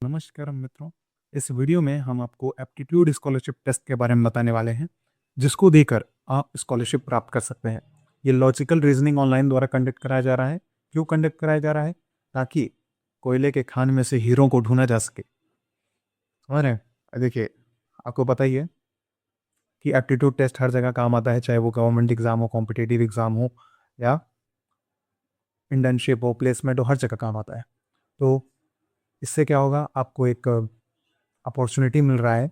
नमस्कार मित्रों। इस वीडियो में हम आपको एप्टीट्यूड स्कॉलरशिप टेस्ट के बारे में बताने वाले हैं, जिसको देकर आप स्कॉलरशिप प्राप्त कर सकते हैं। ये लॉजिकल रीजनिंग ऑनलाइन द्वारा कंडक्ट कराया जा रहा है। क्यों कंडक्ट कराया जा रहा है? ताकि कोयले के खान में से हीरो को ढूंढा जा सके। समझ रहे हैं? देखिए, आपको पता ही है कि एप्टीट्यूड टेस्ट हर जगह काम आता है, चाहे वो गवर्नमेंट एग्जाम हो, कॉम्पिटेटिव एग्जाम हो, या इंटर्नशिप हो, प्लेसमेंट हो, हर जगह काम आता है। तो इससे क्या होगा, आपको एक अपॉर्चुनिटी मिल रहा है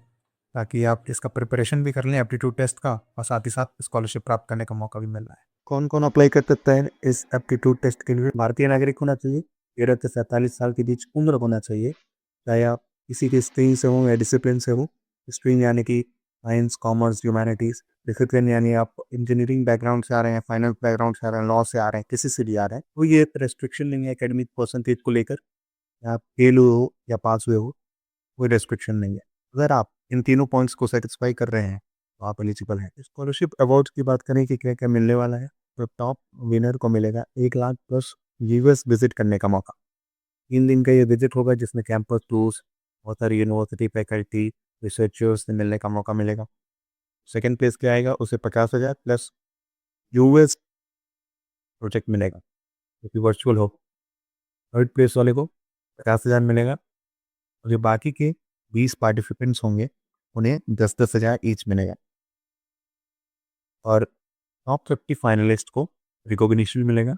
ताकि आप इसका प्रिपरेशन भी कर लें एप्टीट्यूड टेस्ट का, और साथ ही साथ स्कॉलरशिप प्राप्त करने का मौका भी मिल रहा है। कौन कौन अप्लाई कर सकता है इस एप्टीट्यूड टेस्ट के लिए? भारतीय नागरिक होना चाहिए, 13 से 47 साल के बीच उम्र होना चाहिए, चाहे आप किसी भी स्ट्रीम से हो या डिसिप्लिन से हो। स्ट्रीम यानी कि साइंस, कॉमर्स, ह्यूमैनिटीज़। डिसिप्लिन यानी आप इंजीनियरिंग बैकग्राउंड से आ रहे हैं, फाइनेंस बैकग्राउंड से आ रहे हैं, लॉ से आ रहे हैं, किसी से भी आ रहे हैं। तो ये रेस्ट्रिक्शन नहीं है एकेडमिक परसेंटेज को लेकर, आप फेल हुए हो या पास हुए हो, कोई रेस्ट्रिक्शन नहीं है। अगर आप इन तीनों पॉइंट्स को सेटिस्फाई कर रहे हैं तो आप एलिजिबल हैं। स्कॉलरशिप अवार्ड्स की बात करें कि क्या क्या मिलने वाला है, तो टॉप विनर को मिलेगा 1 लाख प्लस यूएस विजिट करने का मौका। 3 दिन का ये विजिट होगा, जिसमें कैंपस टूर्स, बहुत सारी यूनिवर्सिटी फैकल्टी, रिसर्चर्स से मिलने का मौका मिलेगा। सेकेंड प्लेस क्या आएगा, उसे 50,000 प्लस यूएस प्रोजेक्ट मिलेगा, जो कि वर्चुअल हो। थर्ड प्लेस वाले को 50,000 मिलेगा, और जो बाकी के 20 पार्टिसिपेंट्स होंगे उन्हें 10-10,000 ईच मिलेगा। और टॉप 50 फाइनलिस्ट को रिकॉग्निशन मिलेगा।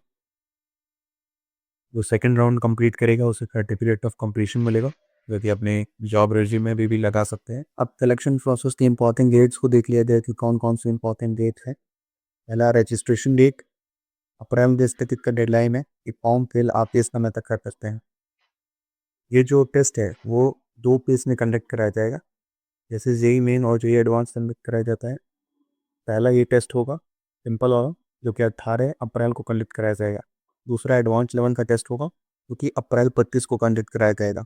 जो सेकंड राउंड कंप्लीट करेगा उसे सर्टिफिकेट ऑफ कंप्लीशन मिलेगा, जो कि अपने जॉब रेज्यूमे में भी लगा सकते हैं। अब सिलेक्शन प्रोसेस के इंपॉर्टेंट डेट्स को देख लिया जाए कि कौन कौन से इंपॉर्टेंट डेट है। पहला, रजिस्ट्रेशन डेट, अप्रैल 10 तक का डेडलाइन है कि फॉर्म फिल आप इस समय तक कर सकते हैं। ये जो टेस्ट है वो 2 फेज में कंडक्ट कराया जाएगा, जैसे जेई मेन और जेई एडवांस कंडक्ट कराया जाता है। पहला ये टेस्ट होगा सिंपल वाला, जो कि 18 अप्रैल को कंडक्ट कराया जाएगा। दूसरा एडवांस लेवल का टेस्ट होगा, जो कि अप्रैल 25 को कंडक्ट कराया जाएगा।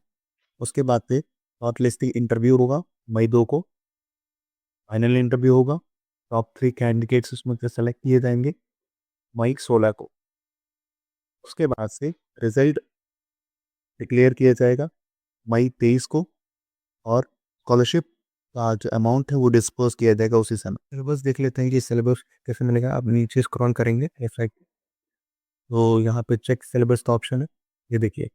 उसके बाद पे शॉर्ट लिस्टिंग इंटरव्यू होगा मई 2 को। फाइनल इंटरव्यू होगा, टॉप 3 कैंडिडेट्स उसमें से सेलेक्ट किए जाएंगे मई 16 को। उसके बाद से रिजल्ट डिक्लेयर किया जाएगा मई 23 को, और स्कॉलरशिप का जो अमाउंट है वो डिस्पर्स किया जाएगा उसी समय। सिलेबस देख लेते हैं कि सिलेबस कैसे मिलेगा। आप नीचे स्क्रॉल करेंगे साइड, तो यहाँ पे चेक सिलेबस का ऑप्शन है। ये देखिए,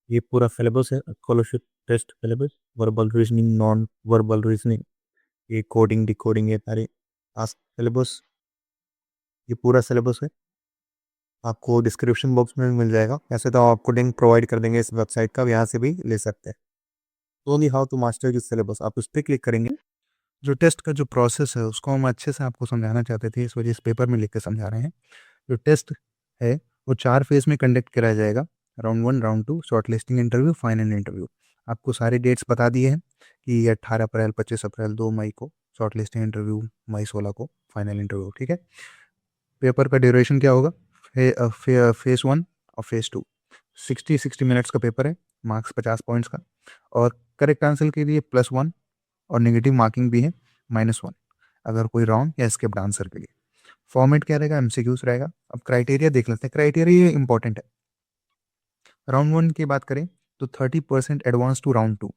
ये पूरा सिलेबस है scholarship test syllabus. Verbal reasoning, non verbal reasoning, ये कोडिंग, डिकोडिंग, ये सारे टास्क सिलेबस, ये पूरा सिलेबस है। आपको डिस्क्रिप्शन बॉक्स में भी मिल जाएगा। ऐसे तो आपको लिंक प्रोवाइड कर देंगे इस वेबसाइट का, यहाँ से भी ले सकते हैं। तो only how to master this syllabus, आप उस पर क्लिक करेंगे। जो टेस्ट का जो प्रोसेस है उसको हम अच्छे से आपको समझाना चाहते थे, इस वजह से पेपर में लिख के समझा रहे हैं। जो टेस्ट है वो 4 फेज में कंडक्ट कराया जाएगा। Round 1, round 2, short listing interview, final interview. आपको सारे डेट्स बता दिए हैं कि 18 अप्रैल, 25 अप्रैल, 2 मई को शॉर्ट लिस्टिंग इंटरव्यू, मई 16 को फाइनल इंटरव्यू। ठीक है। पेपर का ड्यूरेशन क्या होगा? फेज 1 और फेज 2 60 मिनट्स का पेपर है, मार्क्स 50 पॉइंट्स का। और करेक्ट आंसर के लिए +1 और नेगेटिव मार्किंग भी है -1, अगर कोई रॉन्ग या स्किप्ड आंसर के लिए। फॉर्मेट क्या रहेगा? एमसीक्यूज रहेगा। अब क्राइटेरिया देख लेते हैं। क्राइटेरिया इंपॉर्टेंट है। राउंड 1 की बात करें तो 30% एडवांस टू राउंड 2।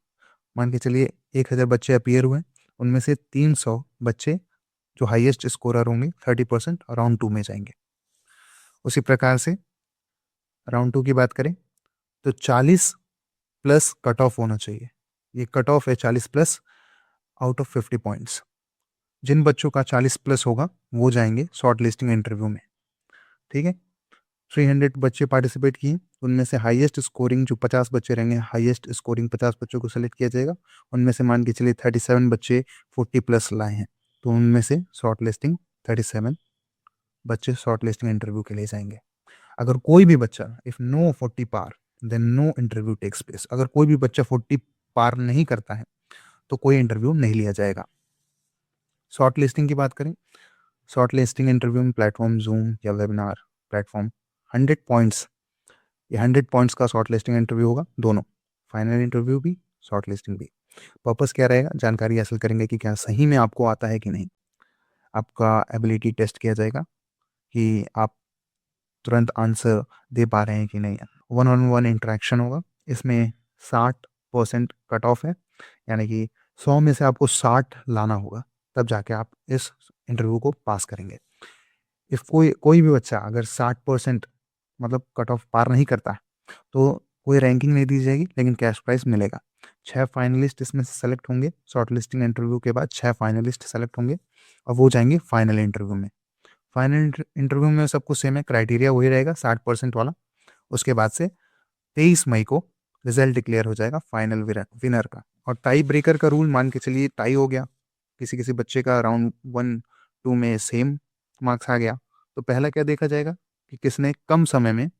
मान के चलिए 1000 बच्चे अपीयर हुए, उनमें से 300 बच्चे जो हाईएस्ट स्कोरर होंगे 30% राउंड 2 में जाएंगे। उसी प्रकार से राउंड 2 की बात करें तो 40 प्लस कट ऑफ होना चाहिए। ये कट ऑफ है 40 प्लस आउट ऑफ 50 पॉइंट्स। जिन बच्चों का 40 प्लस होगा वो जाएंगे शॉर्ट लिस्टिंग इंटरव्यू में। ठीक है। 300 बच्चे पार्टिसिपेट किए, उनमें से हाईएस्ट स्कोरिंग जो 50 बच्चे रहेंगे, हाईएस्ट स्कोरिंग 50 बच्चों को सेलेक्ट किया जाएगा। उनमें से मान के चलिए 37 बच्चे 40 प्लस लाए हैं, तो उनमें से शॉर्ट लिस्टिंग 37 बच्चे शॉर्ट लिस्टिंग इंटरव्यू के लिए जाएंगे। अगर कोई भी बच्चा इफ नो 40 पार, then no interview takes place. अगर कोई भी बच्चा 40 पार नहीं करता है तो कोई इंटरव्यू नहीं लिया जाएगा। शॉर्ट लिस्टिंग की बात करें, शॉर्ट लिस्टिंग इंटरव्यू में प्लेटफॉर्म जूम या वेबिनार प्लेटफॉर्म 100 पॉइंट्स, ये 100 पॉइंट्स का शॉर्ट लिस्टिंग इंटरव्यू होगा, दोनों फाइनल इंटरव्यू भी शॉर्ट लिस्टिंग भी। पर्पस क्या रहेगा? जानकारी हासिल करेंगे कि क्या सही में आपको आता है कि नहीं। आपका एबिलिटी टेस्ट किया जाएगा कि आप तुरंत आंसर दे पा रहे हैं कि नहीं। 1-on-1 इंटरेक्शन होगा, इसमें 60 60% कट ऑफ है, यानी कि 100 में से आपको 60 लाना होगा, तब जाके आप इस इंटरव्यू को पास करेंगे। इफ़ कोई भी बच्चा अगर 60% मतलब कट ऑफ पार नहीं करता, तो कोई रैंकिंग नहीं दी जाएगी, लेकिन कैश प्राइज़ मिलेगा। 6 फाइनलिस्ट इसमें से सेलेक्ट होंगे, शॉर्ट लिस्टिंग इंटरव्यू के बाद 6 फाइनलिस्ट सेलेक्ट होंगे और वो जाएँगे फाइनल इंटरव्यू में। फाइनल इंटरव्यू में सब कुछ सेम है, क्राइटेरिया वही रहेगा 60% वाला। उसके बाद से 23 मई को रिजल्ट डिक्लेयर हो जाएगा फाइनल विनर का। और टाई ब्रेकर का रूल मान के चलिए टाई हो गया, किसी किसी बच्चे का राउंड 1-2 में सेम मार्क्स आ गया, तो पहला क्या देखा जाएगा कि किसने कम समय में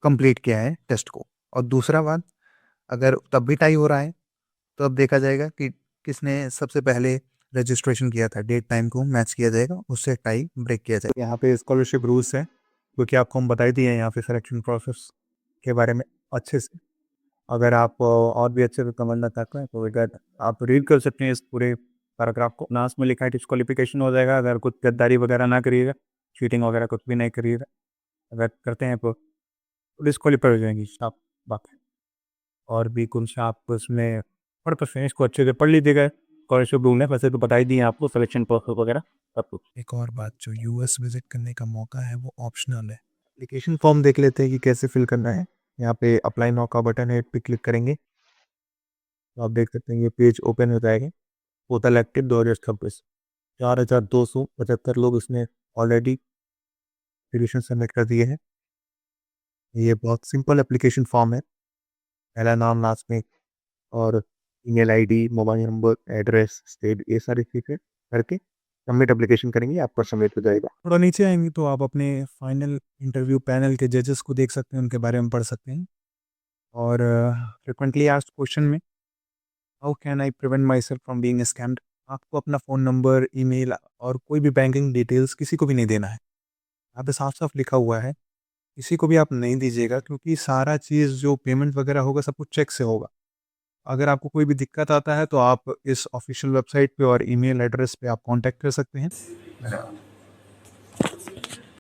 कंप्लीट किया है टेस्ट को। और दूसरा बात, अगर तब भी टाई हो रहा है तो अब देखा जाएगा कि किसने सबसे पहले रजिस्ट्रेशन किया था, डेट टाइम को मैच किया जाएगा, उससे टाई ब्रेक किया जाएगा। यहाँ पे स्कॉलरशिप रूल्स हैं क्योंकि आपको हम बताई दिए हैं यहाँ पे सिलेक्शन प्रोसेस के बारे में अच्छे से। अगर आप और भी अच्छे से समझना चाहते हैं तो अगर आप रीड कर सकते हैं इस पूरे पैराग्राफ को। लास्ट में लिखा है डिस्क्वालिफिकेशन हो जाएगा अगर कुछ गद्दारी वगैरह ना करिएगा, चीटिंग वगैरह कुछ भी नहीं करिएगा। अगर करते हैं तो डिस्क्वालीफाई हो जाएंगी आप। बाकी और भी कुछ आप उसमें पढ़ सकते हैं, इसको अच्छे से पढ़ लीजिएगा। स्कॉलरशिप रूल है वैसे तो बता ही दिए आपको, सिलेक्शन प्रोसेस वगैरह सब कुछ। एक और बात, जो यूएस विजिट करने का मौका है वो ऑप्शनल है। एप्लीकेशन फॉर्म देख लेते हैं कि कैसे फिल करना है। यहाँ पे अप्लाई नाउ का बटन है, इस पे क्लिक करेंगे तो आप देख सकते हैं ये पेज ओपन हो जाएगा। पोर्टल एक्टिव 2026, 4275 लोग इसमें ऑलरेडी एप्लीकेशन सबमिट कर दिए हैं। ये बहुत सिंपल एप्लीकेशन फॉर्म है। पहला नाम, लास्ट में और email ID, mobile number, address, state, ये सारी चीज़ें करके सबमिट एप्लीकेशन करेंगे, आपका सबमिट हो जाएगा। थोड़ा नीचे आएंगे तो आप अपने फाइनल इंटरव्यू पैनल के जजेस को देख सकते हैं, उनके बारे में पढ़ सकते हैं। और फ्रिक्वेंटली आस्क्ड क्वेश्चन में how can I prevent my self from being scammed, आपको अपना फ़ोन नंबर, ईमेल और कोई भी बैंकिंग डिटेल्स किसी को भी नहीं देना है। यहाँ पे साफ साफ लिखा हुआ है किसी को भी आप नहीं दीजिएगा, क्योंकि सारा चीज़ जो पेमेंट वगैरह होगा सब कुछ चेक से होगा। अगर आपको कोई भी दिक्कत आता है तो आप इस ऑफिशियल वेबसाइट पे और ईमेल एड्रेस पे आप कांटेक्ट कर सकते हैं।